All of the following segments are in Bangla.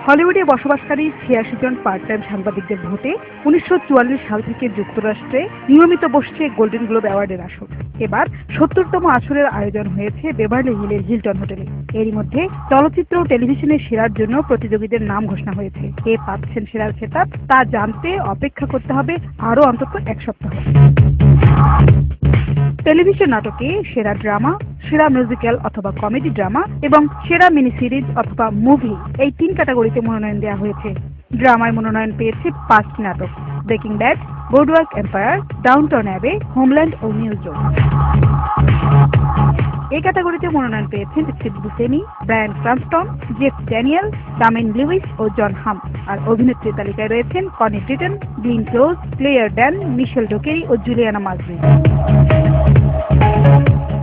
হলিউডে বসবাসকারী ৮৬ জন পার্ট টাইম সাংবাদিকদের ভোটে ১৯৪৪ সাল থেকে যুক্তরাষ্ট্রে নিয়মিত বসছে গোল্ডেন গ্লোব অ্যাওয়ার্ডের আসর। এবার ৭০তম আসরের আয়োজন হয়েছে বেভারলি হিলের হিলটন হোটেলে। এরই মধ্যে চলচ্চিত্র ও টেলিভিশনে সেরার জন্য প্রতিযোগীদের নাম ঘোষণা হয়েছে। কে পাচ্ছেন সেরার খেতাব তা জানতে অপেক্ষা করতে হবে আরও অন্তত এক সপ্তাহ। টেলিভিশন নাটকে সেরা ড্রামা, সেরা মিউজিক্যাল অথবা কমেডি ড্রামা এবং সেরা মিনি সিরিজ অথবা মুভি, এই ৩ ক্যাটাগরিতে মনোনয়ন দেওয়া হয়েছে। ড্রামায় মনোনয়ন পেয়েছে ৫টি নাটক: Breaking Bad, Boardwalk Empire, Downton Abbey, Homeland ও নিউজরোড। এই ক্যাটাগরিতে মনোনয়ন পেয়েছেন Steve Buscemi, Bryan Cranston, Jeff Daniels, Damian Lewis ও জন হাম। আর অভিনেত্রীর তালিকায় রয়েছেন Connie Britton, Glenn Close, Claire Danes, Michelle Dockery ও জুলিয়ানা মার্গ্রি।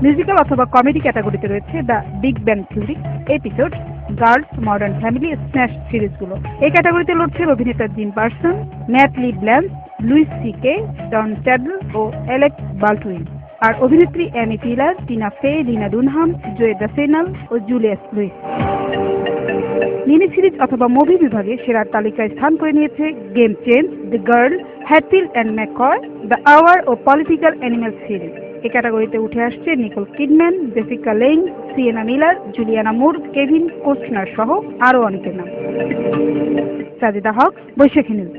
মিউজিক্যাল অথবা কমেডি ক্যাটাগরিতে রয়েছে the Big Bang Theory, Episodes, Girls, Modern Family, Smash সিরিজগুলো। এই ক্যাটাগরিতে লড়ছেন অভিনেতা Jim Parsons, Matt LeBlanc, Louis CK, Don চ্যাডল ও অ্যালেক বাল্ডউইন। আর অভিনেত্রী অ্যামি টিলার, Tina Fey, Lena Dunham, Zooey Deschanel ও জুলিয়াস লুইস। মিনি সিরিজ অথবা মুভি বিভাগে সেরার তালিকায় স্থান করে নিয়েছে Game Change, The Girl, Hatfield and McCoy, The Hour ও পলিটিক্যাল অ্যানিমেল সিরিজ। এই ক্যাটাগরিতে উঠে আসছে Nicole Kidman, Jessica Lange, Sienna Miller, Julianne Moore, Kevin Costner সহ আরও অনেকের নাম। সাজিদা হক, বৈশাখী নিউজ।